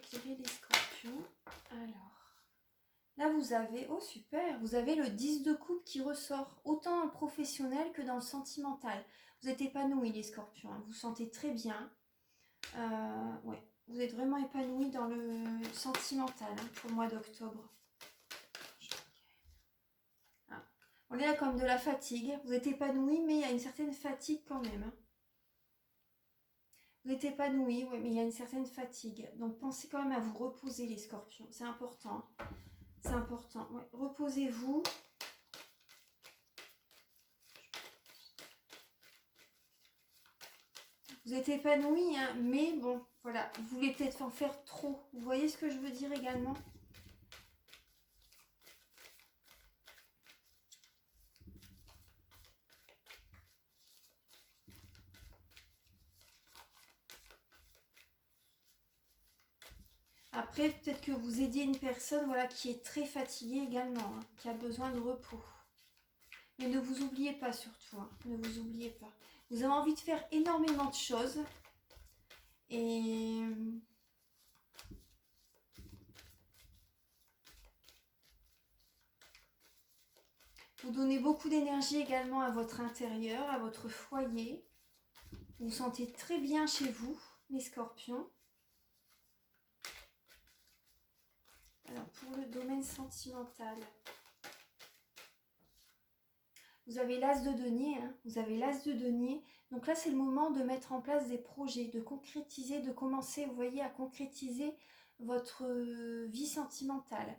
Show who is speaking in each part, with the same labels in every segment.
Speaker 1: éclairer les scorpions. Alors, là vous avez, oh super, vous avez le 10 de coupe qui ressort, autant dans le professionnel que dans le sentimental. Vous êtes épanouis les scorpions, hein, vous sentez très bien. Ouais, vous êtes vraiment épanouis dans le sentimental hein, pour le mois d'octobre. Ah. On est là comme de la fatigue, vous êtes épanouis mais il y a une certaine fatigue quand même. Hein. Vous êtes épanoui, oui, mais il y a une certaine fatigue. Donc pensez quand même à vous reposer les scorpions. C'est important. C'est important. Ouais. Reposez-vous. Vous êtes épanoui, hein, mais bon, voilà. Vous voulez peut-être en faire trop. Vous voyez ce que je veux dire également ? Après, peut-être que vous aidiez une personne voilà, qui est très fatiguée également, hein, qui a besoin de repos. Mais ne vous oubliez pas surtout, hein, ne vous oubliez pas. Vous avez envie de faire énormément de choses. Et vous donnez beaucoup d'énergie également à votre intérieur, à votre foyer. Vous vous sentez très bien chez vous, les scorpions. Alors, pour le domaine sentimental, vous avez l'as de denier. Hein, vous avez l'as de denier. Donc là, c'est le moment de mettre en place des projets, de concrétiser, de commencer, vous voyez, à concrétiser votre vie sentimentale.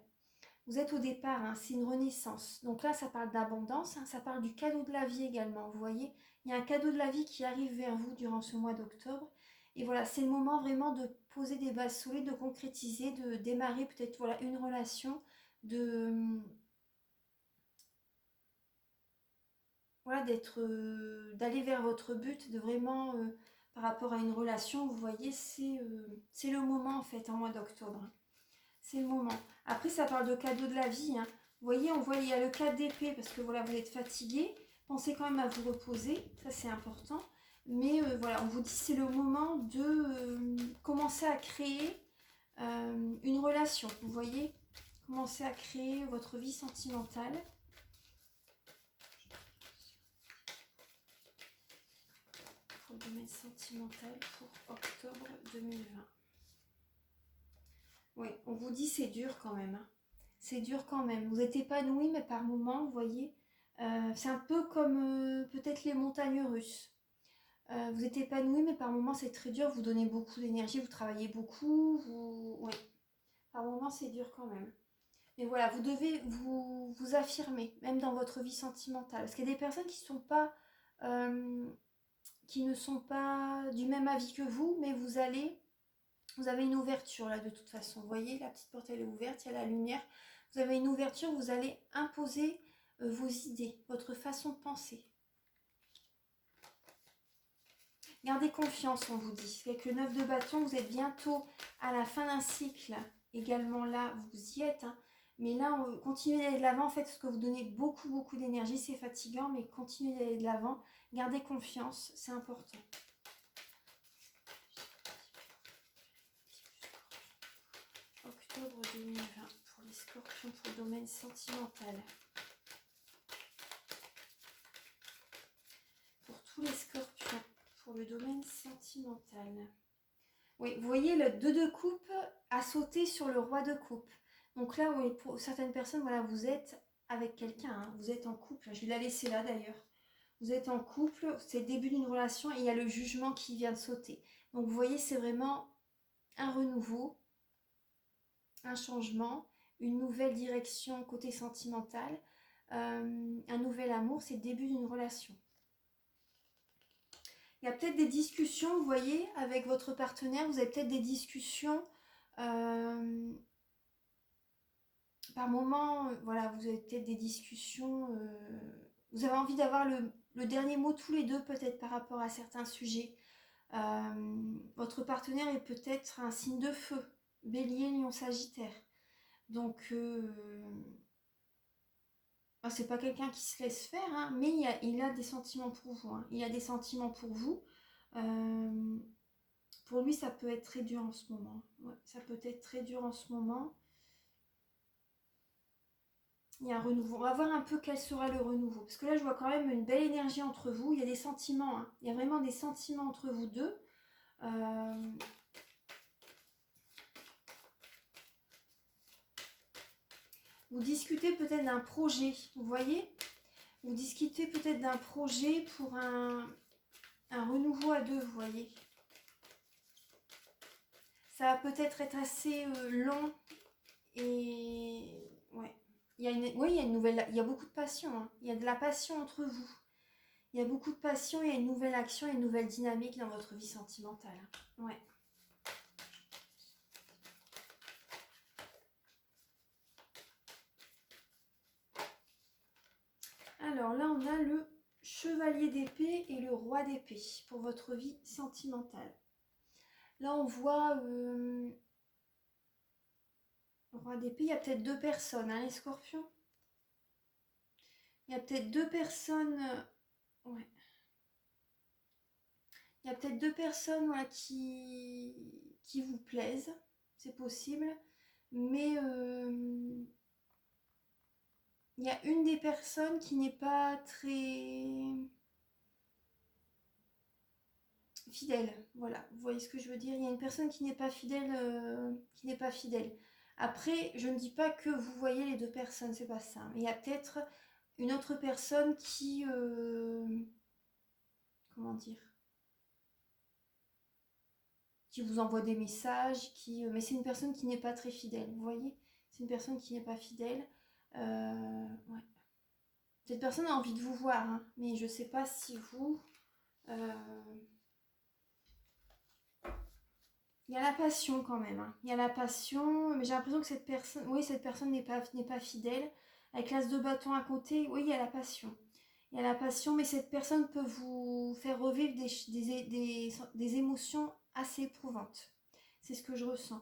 Speaker 1: Vous êtes au départ, hein, c'est une renaissance. Donc là, ça parle d'abondance, hein, ça parle du cadeau de la vie également. Vous voyez, il y a un cadeau de la vie qui arrive vers vous durant ce mois d'octobre. Et voilà, c'est le moment vraiment de poser des bases solides, de concrétiser, de démarrer peut-être voilà, une relation, voilà, d'aller vers votre but, de vraiment, par rapport à une relation, vous voyez, c'est le moment en fait, en mois d'octobre. Hein. C'est le moment. Après, ça parle de cadeau de la vie. Hein. Vous voyez, on voit, il y a le 4 d'épée parce que voilà, vous êtes fatigué. Pensez quand même à vous reposer. Ça, c'est important. Mais voilà, on vous dit c'est le moment de commencer à créer une relation. Vous voyez, commencer à créer votre vie sentimentale. Pour le domaine sentimental pour octobre 2020. Oui, on vous dit c'est dur quand même. Hein. C'est dur quand même. Vous êtes épanoui, mais par moments, vous voyez, c'est un peu comme peut-être les montagnes russes. Vous êtes épanoui, mais par moments, c'est très dur. Vous donnez beaucoup d'énergie, vous travaillez beaucoup. Ouais. Par moments, c'est dur quand même. Mais voilà, vous devez vous affirmer, même dans votre vie sentimentale. Parce qu'il y a des personnes qui ne sont pas du même avis que vous, mais vous avez une ouverture là de toute façon. Vous voyez, la petite porte elle est ouverte, il y a la lumière. Vous avez une ouverture, vous allez imposer vos idées, votre façon de penser. Gardez confiance, on vous dit. Avec le 9 de bâton, vous êtes bientôt à la fin d'un cycle. Également là, vous y êtes. Hein. Mais là, continuez d'aller de l'avant. En fait, parce que vous donnez beaucoup, beaucoup d'énergie. C'est fatigant, mais continuez d'aller de l'avant. Gardez confiance, c'est important. Octobre 2020 pour les scorpions pour le domaine sentimental. Pour tous les scorpions pour le domaine sentimental. Oui, vous voyez, le 2 de coupe a sauté sur le roi de coupe. Donc là, oui, pour certaines personnes, voilà, vous êtes avec quelqu'un, hein, vous êtes en couple. Je vais la laisser là d'ailleurs. Vous êtes en couple, c'est le début d'une relation et il y a le jugement qui vient de sauter. Donc vous voyez, c'est vraiment un renouveau, un changement, une nouvelle direction côté sentimental, un nouvel amour, c'est le début d'une relation. Il y a peut-être des discussions, vous voyez, avec votre partenaire, vous avez peut-être des discussions par moment, voilà, vous avez peut-être des discussions, vous avez envie d'avoir le dernier mot tous les deux peut-être par rapport à certains sujets. Votre partenaire est peut-être un signe de feu, Bélier, Lion, Sagittaire. Donc, c'est pas quelqu'un qui se laisse faire, hein, mais il a des sentiments pour vous. Hein. Il a des sentiments pour vous. Pour lui, ça peut être très dur en ce moment. Ouais, ça peut être très dur en ce moment. Il y a un renouveau. On va voir un peu quel sera le renouveau. Parce que là, je vois quand même une belle énergie entre vous. Il y a des sentiments. Hein. Il y a vraiment des sentiments entre vous deux. Vous discutez peut-être d'un projet. Vous voyez? Vous discutez peut-être d'un projet pour un renouveau à deux. Vous voyez? Ça va peut-être être assez long. Et ouais. Oui, il y a une nouvelle. Il y a beaucoup de passion. Hein. Il y a de la passion entre vous. Il y a beaucoup de passion, il y a une nouvelle action, il y a une nouvelle dynamique dans votre vie sentimentale. Ouais. Alors là, on a le chevalier d'épée et le roi d'épée pour votre vie sentimentale. Là, on voit le roi d'épée, il y a peut-être deux personnes, hein, les scorpions. Il y a peut-être deux personnes... ouais. Il y a peut-être deux personnes voilà, qui vous plaisent, c'est possible. Mais il y a une des personnes qui n'est pas très fidèle. Voilà, vous voyez ce que je veux dire. Il y a une personne qui n'est pas fidèle, Après, je ne dis pas que vous voyez les deux personnes, c'est pas ça. Mais il y a peut-être une autre personne qui... comment dire, qui vous envoie des messages, mais c'est une personne qui n'est pas très fidèle, vous voyez. C'est une personne qui n'est pas fidèle. Ouais. Cette personne a envie de vous voir, hein, mais je ne sais pas si vous... Il y a la passion quand même. Hein. Il y a la passion, mais j'ai l'impression que cette personne... Oui, cette personne n'est pas fidèle. Avec l'as de bâton à côté, oui, il y a la passion. Il y a la passion, mais cette personne peut vous faire revivre des émotions assez éprouvantes. C'est ce que je ressens.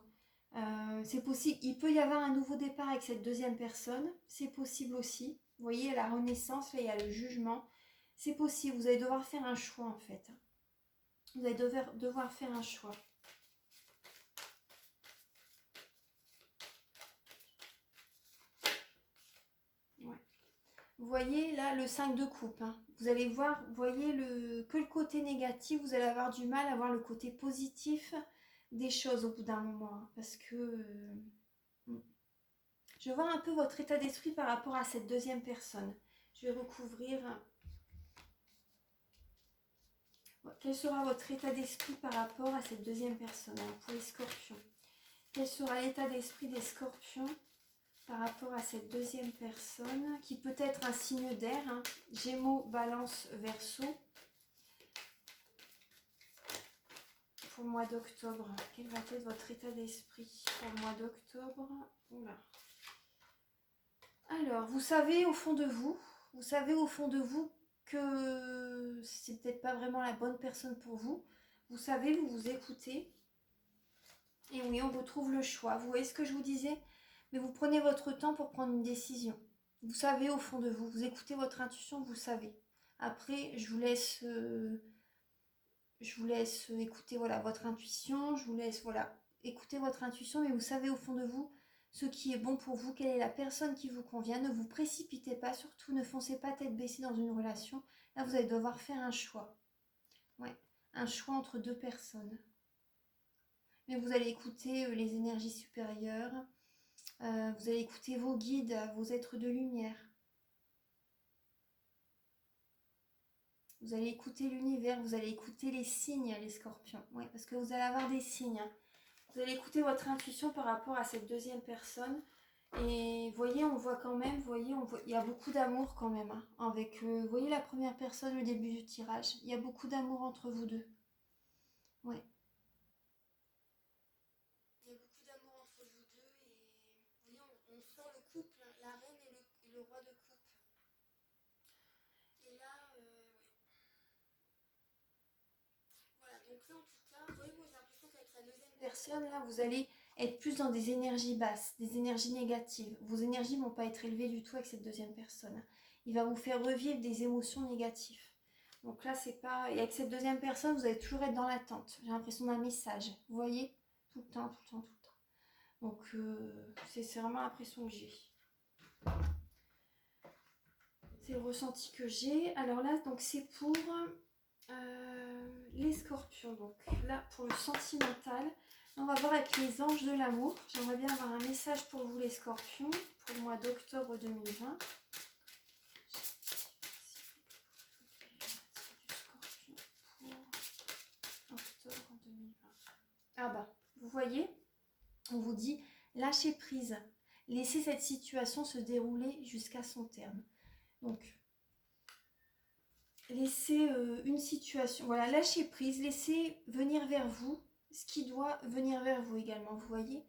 Speaker 1: C'est possible, il peut y avoir un nouveau départ avec cette deuxième personne. C'est possible aussi. Vous voyez, la renaissance, là, il y a le jugement. C'est possible, vous allez devoir faire un choix en fait. Vous allez devoir faire un choix. Ouais. Vous voyez là le 5 de coupe. Hein. Vous allez voir, vous voyez que le côté négatif, vous allez avoir du mal à voir le côté positif des choses au bout d'un moment. Hein, parce que je vois un peu votre état d'esprit par rapport à cette deuxième personne. Je vais recouvrir. Quel sera votre état d'esprit par rapport à cette deuxième personne pour les scorpions? Quel sera l'état d'esprit des scorpions par rapport à cette deuxième personne qui peut être un signe d'air, hein, Gémeaux, Balance, Verseau. Pour le mois d'octobre, quel va être votre état d'esprit pour le mois d'octobre? Oula. Alors, vous savez au fond de vous que c'est peut-être pas vraiment la bonne personne pour vous. Vous savez, vous vous écoutez. Et oui, on retrouve le choix. Vous voyez ce que je vous disais? Mais vous prenez votre temps pour prendre une décision. Vous savez au fond de vous. Vous écoutez votre intuition, vous savez. Après, je vous laisse écouter voilà, votre intuition. Je vous laisse écouter votre intuition. Mais vous savez au fond de vous ce qui est bon pour vous, quelle est la personne qui vous convient. Ne vous précipitez pas, surtout ne foncez pas tête baissée dans une relation. Là, vous allez devoir faire un choix. Ouais, un choix entre deux personnes. Mais vous allez écouter les énergies supérieures. Vous allez écouter vos guides, vos êtres de lumière. Vous allez écouter l'univers, vous allez écouter les signes, les scorpions. Oui, parce que vous allez avoir des signes. Vous allez écouter votre intuition par rapport à cette deuxième personne. Et voyez, on voit quand même, il y a beaucoup d'amour quand même. Hein, avec, vous voyez la première personne au début du tirage. Il y a beaucoup d'amour entre vous deux. Ouais. Il y a beaucoup d'amour entre vous deux et vous voyez, on sent le couple, la reine et le roi de coupe. Et là, voilà, donc là en tout cas, moi j'ai l'impression qu'avec la deuxième personne, là, vous allez être plus dans des énergies basses, des énergies négatives. Vos énergies ne vont pas être élevées du tout avec cette deuxième personne. Il va vous faire revivre des émotions négatives. Donc là, c'est pas... Et avec cette deuxième personne, vous allez toujours être dans l'attente. J'ai l'impression d'un message. Vous voyez? Tout le temps, tout le temps, tout le temps. c'est vraiment l'impression que j'ai. C'est le ressenti que j'ai. Alors là, donc c'est pour les scorpions. Donc là, pour le sentimental, on va voir avec les anges de l'amour. J'aimerais bien avoir un message pour vous les scorpions pour le mois d'octobre 2020. Octobre 2020. Ah bah, vous voyez, on vous dit lâchez prise. Laissez cette situation se dérouler jusqu'à son terme. Donc, laissez une situation, voilà, lâchez prise, laissez venir vers vous ce qui doit venir vers vous également, vous voyez.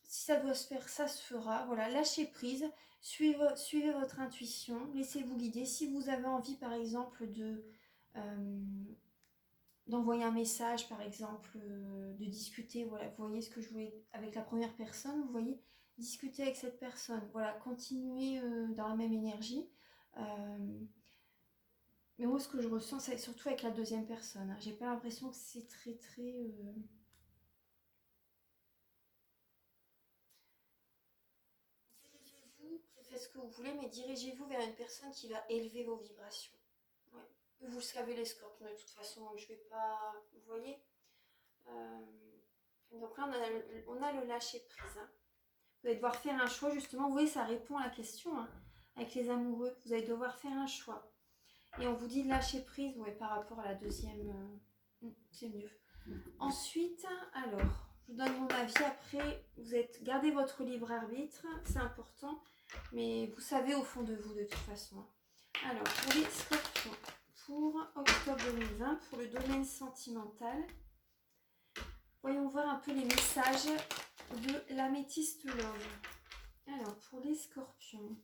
Speaker 1: Si ça doit se faire, ça se fera. Voilà, lâchez prise, suivez votre intuition, laissez-vous guider. Si vous avez envie, par exemple, d'envoyer un message, par exemple, de discuter, voilà, vous voyez ce que je voulais avec la première personne, vous voyez, discuter avec cette personne, voilà, continuer dans la même énergie. Mais moi, ce que je ressens, c'est surtout avec la deuxième personne. Hein. J'ai pas l'impression que c'est très... Dirigez-vous, faites ce que vous voulez, mais dirigez-vous vers une personne qui va élever vos vibrations. Ouais. Vous le savez, les scorpions, de toute façon, je vais pas... Vous voyez donc là, on a le lâcher prise. Hein. Vous allez devoir faire un choix, justement. Vous voyez, ça répond à la question. Hein. Avec les amoureux, vous allez devoir faire un choix. Et on vous dit de lâcher prise, ouais, par rapport à la deuxième. C'est mieux. Ensuite, alors, je vous donne mon avis. Après, gardez votre libre arbitre, c'est important. Mais vous savez au fond de vous, de toute façon. Alors, pour les scorpions, pour octobre 2020, pour le domaine sentimental, voyons voir un peu les messages de l'améthyste love. Alors, pour les scorpions,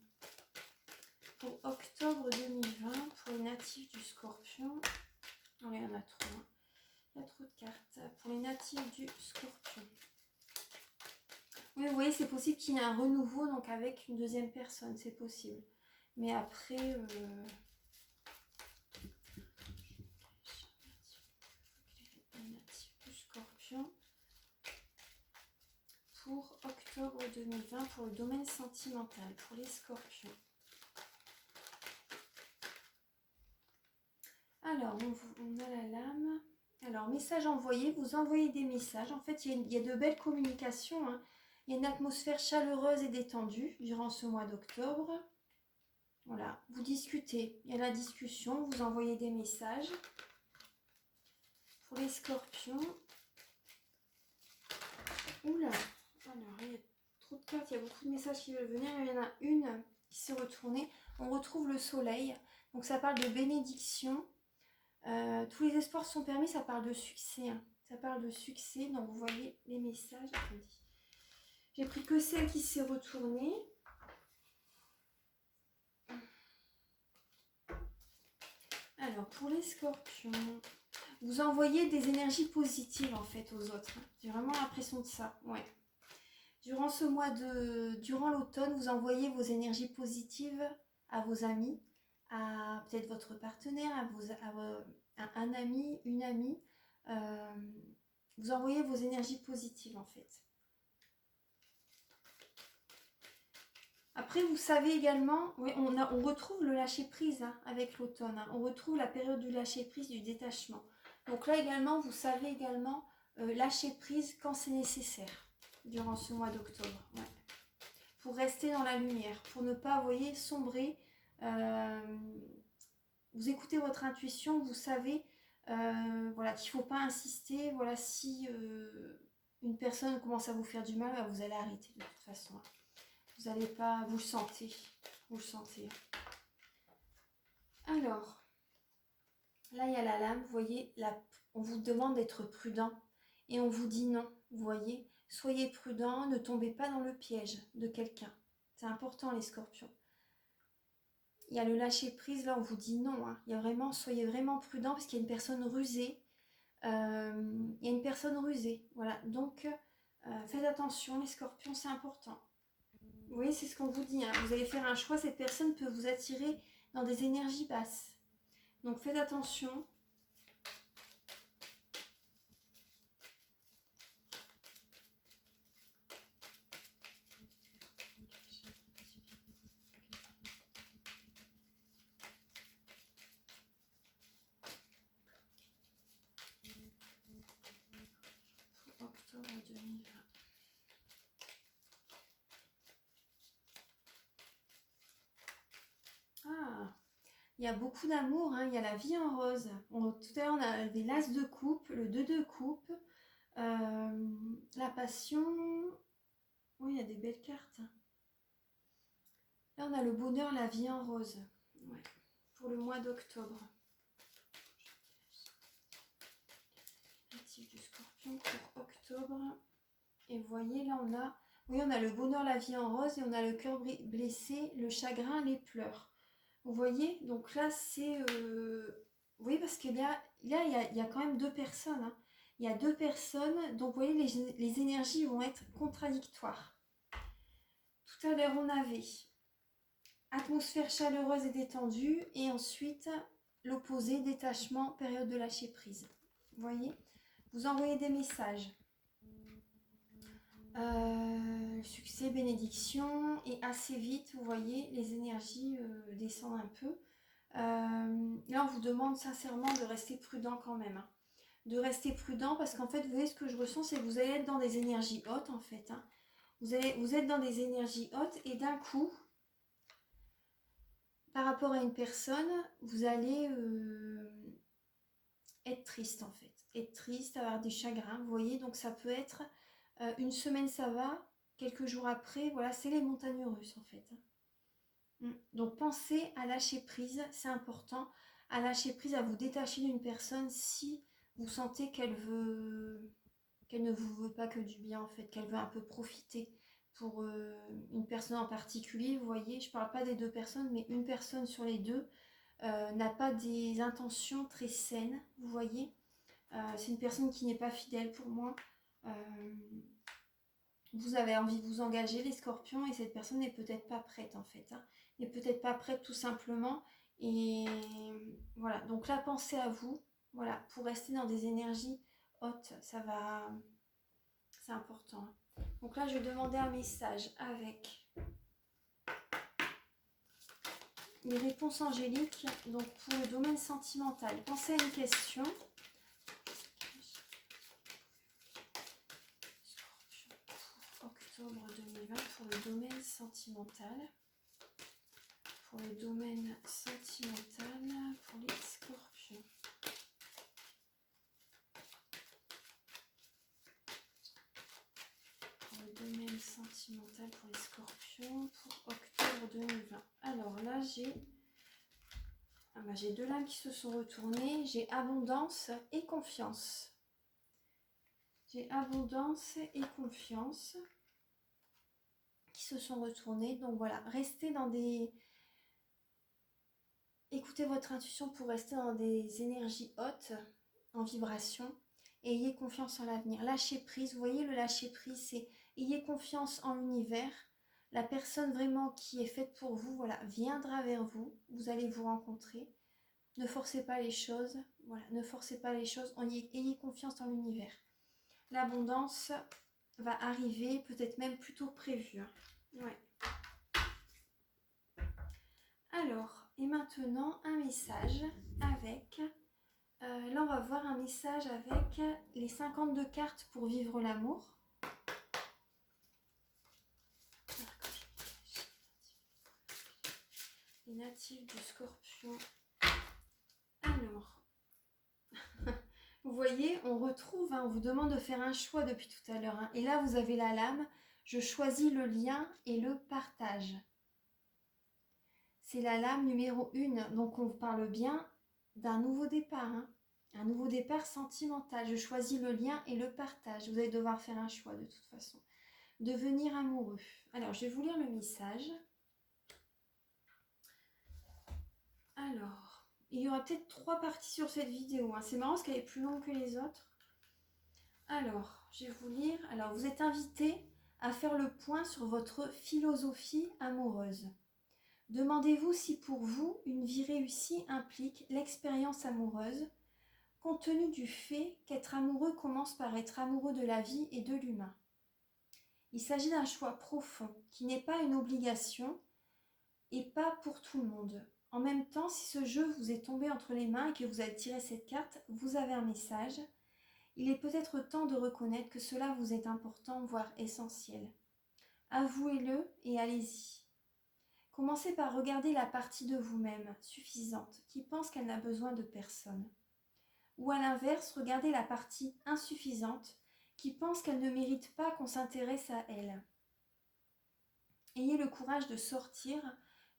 Speaker 1: pour octobre 2020, pour les natifs du scorpion, oh, il y en a trop, hein. Il y a trop de cartes. Pour les natifs du scorpion. Oui, vous voyez, c'est possible qu'il y ait un renouveau donc avec une deuxième personne, c'est possible. Mais après... les natifs du scorpion. Pour octobre 2020, pour le domaine sentimental, pour les scorpions. Alors, on a la lame. Alors, message envoyé, vous envoyez des messages. En fait, il y a de belles communications. Hein. Il y a une atmosphère chaleureuse et détendue durant ce mois d'octobre. Voilà, vous discutez. Il y a la discussion, vous envoyez des messages. Pour les scorpions. Oula, alors il y a trop de cartes, il y a beaucoup de messages qui veulent venir. Il y en a une qui s'est retournée. On retrouve le soleil. Donc ça parle de bénédiction. Tous les espoirs sont permis, ça parle de succès. Hein. Ça parle de succès, donc vous voyez les messages. Attendez. J'ai pris que celle qui s'est retournée. Alors, pour les scorpions, vous envoyez des énergies positives en fait aux autres. Hein. J'ai vraiment l'impression de ça, ouais. Durant l'automne, vous envoyez vos énergies positives à vos amis, à peut-être votre partenaire, à un ami, une amie. Vous envoyez vos énergies positives en fait. Après, vous savez également, oui, on retrouve le lâcher-prise hein, avec l'automne. Hein. On retrouve la période du lâcher-prise, du détachement. Donc là également, vous savez également lâcher-prise quand c'est nécessaire durant ce mois d'octobre. Ouais. Pour rester dans la lumière, pour ne pas, vous voyez, sombrer. Vous écoutez votre intuition, vous savez voilà, qu'il ne faut pas insister. Voilà, si une personne commence à vous faire du mal, vous allez arrêter de toute façon. Vous n'allez pas, vous le sentez. Vous le sentez. Alors, là, il y a la lame. Vous voyez, on vous demande d'être prudent. Et on vous dit non. Vous voyez, soyez prudent. Ne tombez pas dans le piège de quelqu'un. C'est important, les scorpions. Il y a le lâcher prise. Là, on vous dit non. Hein. Il y a vraiment, soyez vraiment prudent parce qu'il y a une personne rusée. Il y a une personne rusée. Voilà. Donc, faites attention, les scorpions, c'est important. Vous voyez, c'est ce qu'on vous dit. Hein. Vous allez faire un choix. Cette personne peut vous attirer dans des énergies basses. Donc, faites attention. octobre 2020. Ah, il y a beaucoup d'amour, hein, il y a la vie en rose. Tout à l'heure, on avait l'as de coupe, le 2 de coupe, la passion. Oui, il y a des belles cartes. Là, on a le bonheur, la vie en rose. Ouais, pour le mois d'octobre. Natif du Scorpion pour octobre. Et vous voyez, là, on a le bonheur, la vie en rose, et on a le cœur blessé, le chagrin, les pleurs. Vous voyez, donc là, c'est... Oui, parce qu'il il y a quand même deux personnes. Hein. Il y a deux personnes, donc vous voyez, les énergies vont être contradictoires. Tout à l'heure, on avait atmosphère chaleureuse et détendue, et ensuite, l'opposé, détachement, période de lâcher prise. Vous voyez, vous envoyez des messages. Succès, bénédiction, et assez vite, vous voyez, les énergies descendent un peu. Là, on vous demande sincèrement de rester prudent quand même. Hein. De rester prudent parce qu'en fait, vous voyez, ce que je ressens, c'est que vous allez être dans des énergies hautes en fait. Hein. Vous êtes dans des énergies hautes et d'un coup, par rapport à une personne, vous allez être triste en fait. Être triste, avoir des chagrins, vous voyez. Donc ça peut être une semaine ça va, quelques jours après, voilà, c'est les montagnes russes en fait. Donc pensez à lâcher prise, c'est important, à lâcher prise, à vous détacher d'une personne si vous sentez qu'elle ne vous veut pas que du bien en fait, qu'elle veut un peu profiter pour une personne en particulier, vous voyez, je ne parle pas des deux personnes, mais une personne sur les deux n'a pas des intentions très saines, vous voyez, c'est une personne qui n'est pas fidèle pour moi. Vous avez envie de vous engager, les scorpions, et cette personne n'est peut-être pas prête en fait. Hein. N'est peut-être pas prête tout simplement. Et voilà, donc là, pensez à vous, voilà, pour rester dans des énergies hautes, ça va, c'est important. Hein. Donc là, je vais demander un message avec les réponses angéliques, donc pour le domaine sentimental. Pensez à une question. Octobre 2020 pour le domaine sentimental. Pour le domaine sentimental, pour les scorpions. Pour le domaine sentimental pour les scorpions pour octobre 2020. Alors là, j'ai deux lames qui se sont retournées. J'ai abondance et confiance. J'ai abondance et confiance qui se sont retournées. Donc voilà, restez dans des... Écoutez votre intuition pour rester dans des énergies hautes, en vibration. Et ayez confiance en l'avenir. Lâchez prise. Vous voyez, le lâcher prise, c'est ayez confiance en l'univers. La personne vraiment qui est faite pour vous, voilà, viendra vers vous. Vous allez vous rencontrer. Ne forcez pas les choses. Voilà, ne forcez pas les choses. Ayez confiance en l'univers. L'abondance va arriver, peut-être même plus tôt que prévu. Hein. Ouais. Alors, et maintenant, un message avec... là, on va voir un message avec les 52 cartes pour vivre l'amour. Les natifs du Scorpion. Alors, vous voyez, on retrouve, hein, on vous demande de faire un choix depuis tout à l'heure. Hein, et là, vous avez la lame. Je choisis le lien et le partage. C'est la lame numéro 1. Donc, on parle bien d'un nouveau départ. Hein. Un nouveau départ sentimental. Je choisis le lien et le partage. Vous allez devoir faire un choix de toute façon. Devenir amoureux. Alors, je vais vous lire le message. Alors, il y aura peut-être 3 parties sur cette vidéo. Hein. C'est marrant parce qu'elle est plus longue que les autres. Alors, je vais vous lire. Alors, vous êtes invité à faire le point sur votre philosophie amoureuse. Demandez-vous si pour vous, une vie réussie implique l'expérience amoureuse, compte tenu du fait qu'être amoureux commence par être amoureux de la vie et de l'humain. Il s'agit d'un choix profond qui n'est pas une obligation et pas pour tout le monde. En même temps, si ce jeu vous est tombé entre les mains et que vous avez tiré cette carte, vous avez un message. Il est peut-être temps de reconnaître que cela vous est important, voire essentiel. Avouez-le et allez-y. Commencez par regarder la partie de vous-même suffisante qui pense qu'elle n'a besoin de personne. Ou à l'inverse, regardez la partie insuffisante qui pense qu'elle ne mérite pas qu'on s'intéresse à elle. Ayez le courage de sortir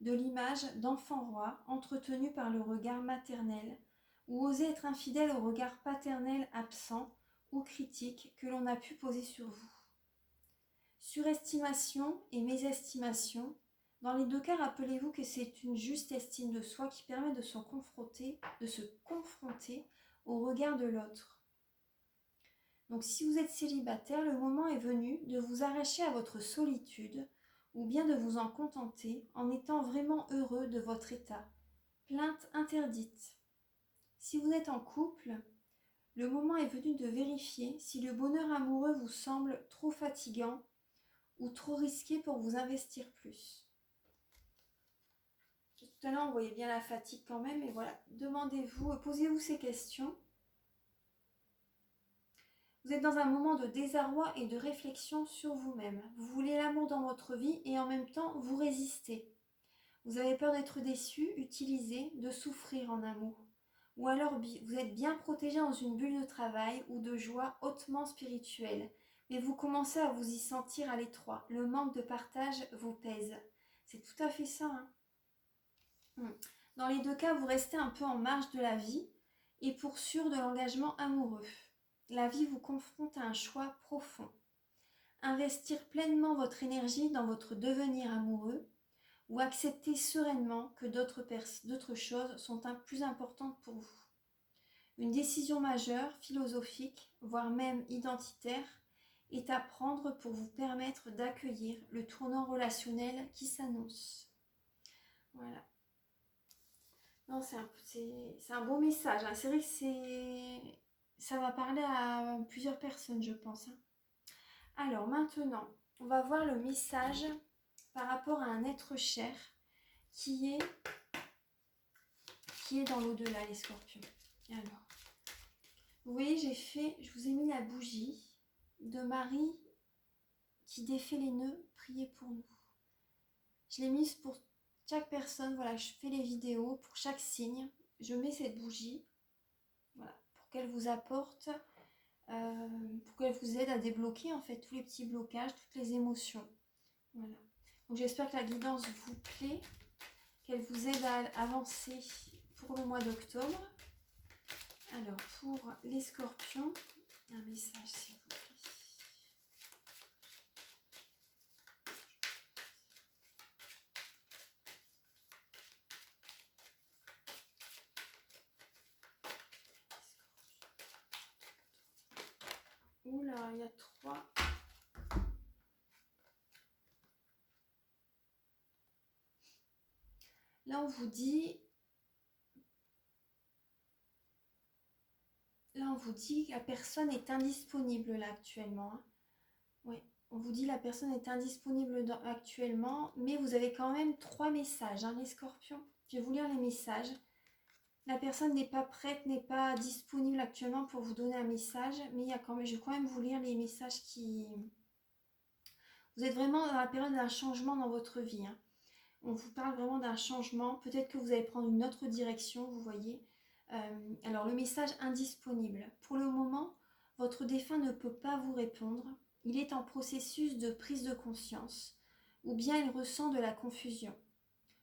Speaker 1: de l'image d'enfant roi entretenu par le regard maternel, ou osez être infidèle au regard paternel absent ou critique que l'on a pu poser sur vous. Surestimation et mésestimation, dans les deux cas, rappelez-vous que c'est une juste estime de soi qui permet de se confronter au regard de l'autre. Donc si vous êtes célibataire, le moment est venu de vous arracher à votre solitude ou bien de vous en contenter en étant vraiment heureux de votre état. Plainte interdite. Si vous êtes en couple, le moment est venu de vérifier si le bonheur amoureux vous semble trop fatigant ou trop risqué pour vous investir plus. Tout à l'heure, on voyait bien la fatigue quand même, et voilà, demandez-vous, posez-vous ces questions. Vous êtes dans un moment de désarroi et de réflexion sur vous-même. Vous voulez l'amour dans votre vie et en même temps, vous résistez. Vous avez peur d'être déçu, utilisé, de souffrir en amour. Ou alors vous êtes bien protégé dans une bulle de travail ou de joie hautement spirituelle, mais vous commencez à vous y sentir à l'étroit. Le manque de partage vous pèse. C'est tout à fait ça, hein. Dans les deux cas, vous restez un peu en marge de la vie et pour sûr de l'engagement amoureux. La vie vous confronte à un choix profond. Investir pleinement votre énergie dans votre devenir amoureux ou accepter sereinement que d'autres choses sont plus importantes pour vous. Une décision majeure, philosophique, voire même identitaire, est à prendre pour vous permettre d'accueillir le tournant relationnel qui s'annonce. Voilà. Non, c'est un beau message, hein. C'est vrai que ça va parler à plusieurs personnes, je pense, hein. Alors maintenant, on va voir le message par rapport à un être cher qui est dans l'au-delà, les scorpions. Alors, vous voyez, je vous ai mis la bougie de Marie qui défait les nœuds, priez pour nous. Je l'ai mise pour chaque personne, voilà, je fais les vidéos pour chaque signe. Je mets cette bougie, voilà, pour qu'elle vous apporte, pour qu'elle vous aide à débloquer en fait tous les petits blocages, toutes les émotions. Voilà. Donc j'espère que la guidance vous plaît, qu'elle vous aide à avancer pour le mois d'octobre. Alors pour les scorpions, un message s'il vous plaît. Oula, il y a 3. Là, on vous dit que la personne est indisponible là actuellement, hein. Oui, on vous dit la personne est indisponible actuellement, mais vous avez quand même 3 messages, hein, les scorpions. Je vais vous lire les messages. La personne n'est pas prête, n'est pas disponible actuellement pour vous donner un message, mais je vais quand même vous lire les messages qui... Vous êtes vraiment dans la période d'un changement dans votre vie, hein. On vous parle vraiment d'un changement. Peut-être que vous allez prendre une autre direction, vous voyez. Alors, le message indisponible. Pour le moment, votre défunt ne peut pas vous répondre. Il est en processus de prise de conscience, ou bien il ressent de la confusion.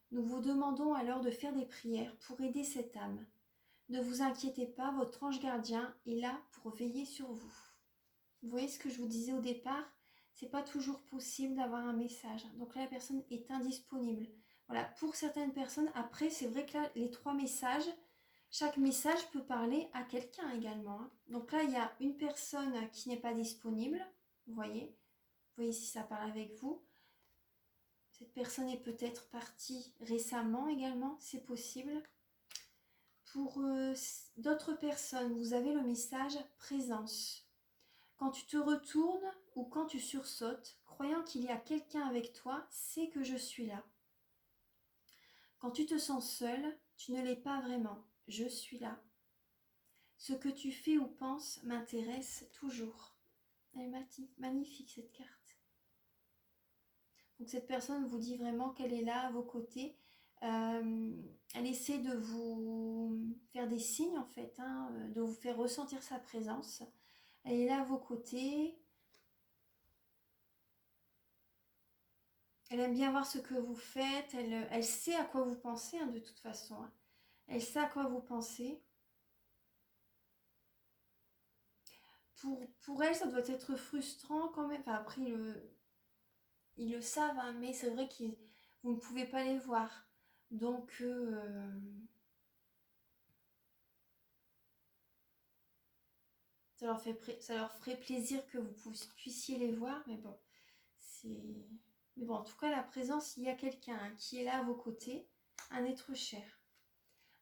Speaker 1: Nous vous demandons alors de faire des prières pour aider cette âme. Ne vous inquiétez pas, votre ange gardien est là pour veiller sur vous. Vous voyez ce que je vous disais au départ, c'est pas toujours possible d'avoir un message. Donc là, la personne est indisponible. Voilà, pour certaines personnes, après, c'est vrai que là, les 3 messages, chaque message peut parler à quelqu'un également, hein. Donc là, il y a une personne qui n'est pas disponible, vous voyez si ça parle avec vous. Cette personne est peut-être partie récemment également, c'est possible. Pour d'autres personnes, vous avez le message présence. Quand tu te retournes ou quand tu sursautes, croyant qu'il y a quelqu'un avec toi, sais que je suis là. Quand tu te sens seul, tu ne l'es pas vraiment, je suis là. Ce que tu fais ou penses m'intéresse toujours. Elle est magnifique cette carte. Donc cette personne vous dit vraiment qu'elle est là à vos côtés. Elle essaie de vous faire des signes en fait, hein, de vous faire ressentir sa présence. Elle est là à vos côtés. Elle aime bien voir ce que vous faites. Elle sait à quoi vous pensez hein, de toute façon. Hein. Elle sait à quoi vous pensez. Pour elle, ça doit être frustrant quand même. Enfin, après, ils le savent, hein, mais c'est vrai que vous ne pouvez pas les voir. Donc, ça leur ferait plaisir que vous puissiez les voir, mais bon, c'est... Mais bon, en tout cas, la présence, il y a quelqu'un hein, qui est là à vos côtés, un être cher.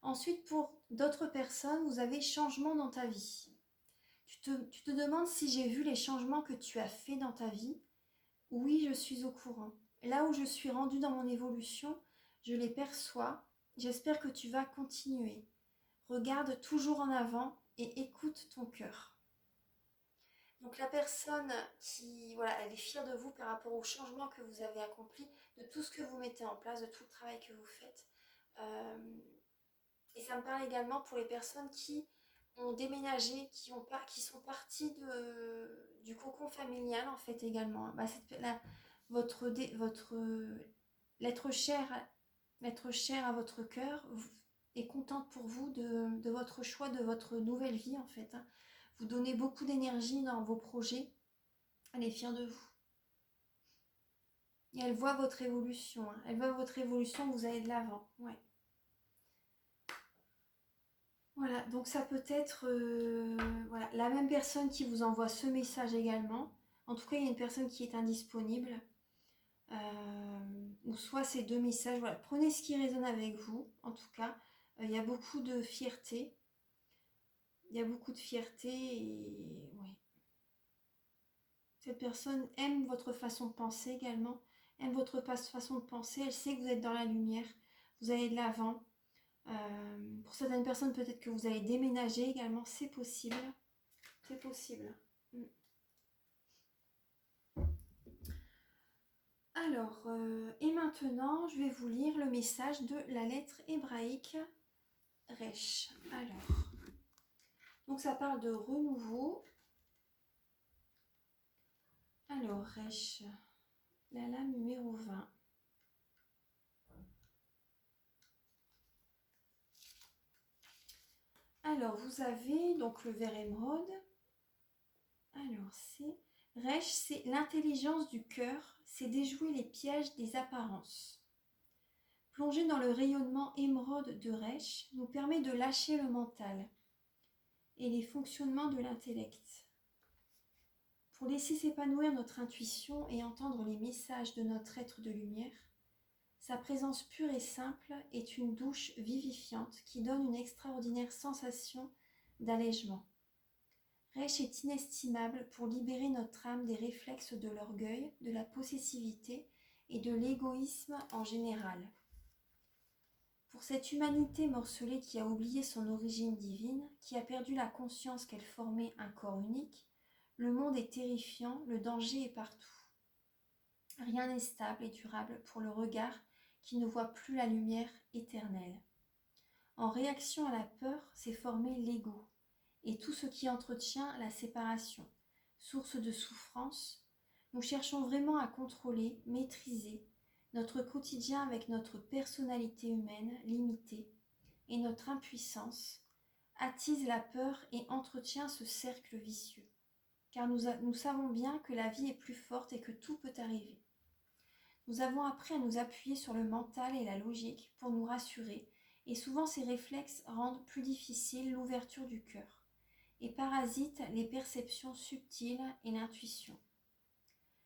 Speaker 1: Ensuite, pour d'autres personnes, vous avez changement dans ta vie. Tu te demandes si j'ai vu les changements que tu as fait dans ta vie. Oui, je suis au courant. Là où je suis rendue dans mon évolution, je les perçois. J'espère que tu vas continuer. Regarde toujours en avant et écoute ton cœur. Donc la personne qui, voilà, elle est fière de vous par rapport au changement que vous avez accompli, de tout ce que vous mettez en place, de tout le travail que vous faites. Et ça me parle également pour les personnes qui ont déménagé, qui sont parties du cocon familial en fait également. Bah, l'être cher à votre cœur est contente pour vous de votre choix, de votre nouvelle vie en fait. Hein. Vous donnez beaucoup d'énergie dans vos projets. Elle est fière de vous. Et elle voit votre évolution. Hein. Elle voit votre évolution, vous allez de l'avant. Ouais. Voilà, donc ça peut être voilà, la même personne qui vous envoie ce message également. En tout cas, il y a une personne qui est indisponible. Ou soit ces deux messages. Voilà, prenez ce qui résonne avec vous. En tout cas, il y a beaucoup de fierté. Il y a beaucoup de fierté et ouais. Cette personne aime votre façon de penser également. Aime votre façon de penser. Elle sait que vous êtes dans la lumière. Vous allez de l'avant. Pour certaines personnes, peut-être que vous allez déménager également, c'est possible. C'est possible. Alors, et maintenant, je vais vous lire le message de la lettre hébraïque Resh. Alors, donc ça parle de renouveau. Alors, Resh, la lame numéro 20. Alors, vous avez donc le vert émeraude. Alors, Resh, c'est l'intelligence du cœur, c'est déjouer les pièges des apparences. Plonger dans le rayonnement émeraude de Resh nous permet de lâcher le mental et les fonctionnements de l'intellect. Pour laisser s'épanouir notre intuition et entendre les messages de notre être de lumière, sa présence pure et simple est une douche vivifiante qui donne une extraordinaire sensation d'allègement. Resh est inestimable pour libérer notre âme des réflexes de l'orgueil, de la possessivité et de l'égoïsme en général. Pour cette humanité morcelée qui a oublié son origine divine, qui a perdu la conscience qu'elle formait un corps unique, le monde est terrifiant, le danger est partout. Rien n'est stable et durable pour le regard qui ne voit plus la lumière éternelle. En réaction à la peur s'est formé l'ego et tout ce qui entretient la séparation, source de souffrance. Nous cherchons vraiment à contrôler, maîtriser notre quotidien avec notre personnalité humaine limitée et notre impuissance attise la peur et entretient ce cercle vicieux. Car nous savons bien que la vie est plus forte et que tout peut arriver. Nous avons appris à nous appuyer sur le mental et la logique pour nous rassurer, et souvent ces réflexes rendent plus difficile l'ouverture du cœur et parasitent les perceptions subtiles et l'intuition.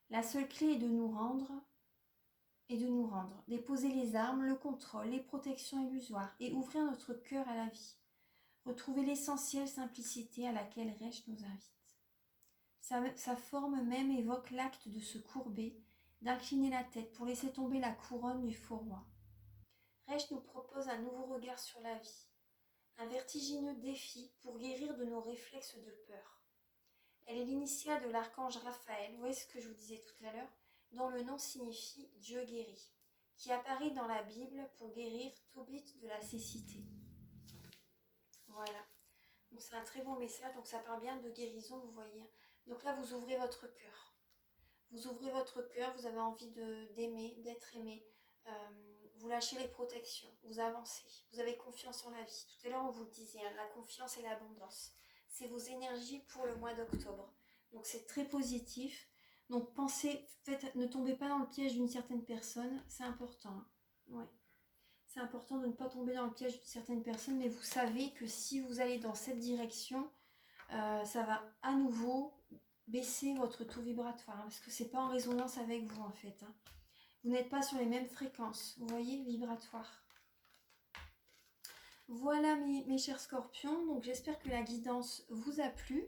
Speaker 1: La seule clé est de nous rendre, déposer les armes, le contrôle, les protections illusoires et ouvrir notre cœur à la vie. Retrouver l'essentielle simplicité à laquelle Resh nous invite. Sa forme même évoque l'acte de se courber, d'incliner la tête pour laisser tomber la couronne du faux roi. Resh nous propose un nouveau regard sur la vie, un vertigineux défi pour guérir de nos réflexes de peur. Elle est l'initiale de l'archange Raphaël, vous voyez ce que je vous disais tout à l'heure, dont le nom signifie Dieu guérit, qui apparaît dans la Bible pour guérir Tobit de la cécité. Voilà. Donc c'est un très bon message, donc ça parle bien de guérison, vous voyez. Donc là, vous ouvrez votre cœur. Vous ouvrez votre cœur, vous avez envie d'aimer, d'être aimé. Vous lâchez les protections, vous avancez. Vous avez confiance en la vie. Tout à l'heure, on vous le disait, hein, la confiance et l'abondance. C'est vos énergies pour le mois d'octobre. Donc c'est très positif. Donc pensez, ne tombez pas dans le piège d'une certaine personne, c'est important. Hein. Ouais. C'est important de ne pas tomber dans le piège d'une certaine personne, mais vous savez que si vous allez dans cette direction, ça va à nouveau baisser votre taux vibratoire, hein, parce que c'est pas en résonance avec vous en fait. Hein. Vous n'êtes pas sur les mêmes fréquences, vous voyez, vibratoires. Voilà mes chers scorpions, donc j'espère que la guidance vous a plu.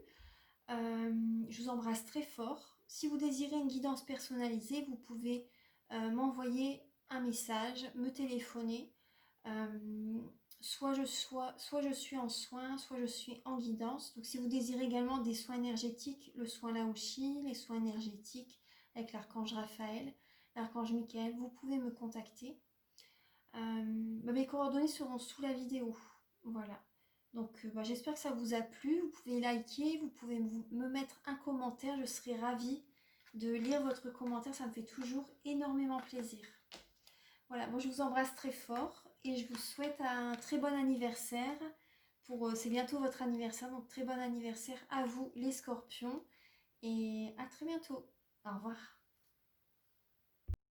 Speaker 1: Je vous embrasse très fort. Si vous désirez une guidance personnalisée, vous pouvez m'envoyer un message, me téléphoner. Soit je suis en soins, soit je suis en guidance. Donc si vous désirez également des soins énergétiques, le soin Laoshi, les soins énergétiques avec l'archange Raphaël, l'archange Michael, vous pouvez me contacter. Mes coordonnées seront sous la vidéo. Voilà. Donc j'espère que ça vous a plu. Vous pouvez liker, vous pouvez me mettre un commentaire. Je serai ravie de lire votre commentaire. Ça me fait toujours énormément plaisir. Voilà, moi je vous embrasse très fort et je vous souhaite un très bon anniversaire. C'est bientôt votre anniversaire, donc très bon anniversaire à vous les scorpions. Et à très bientôt. Au revoir.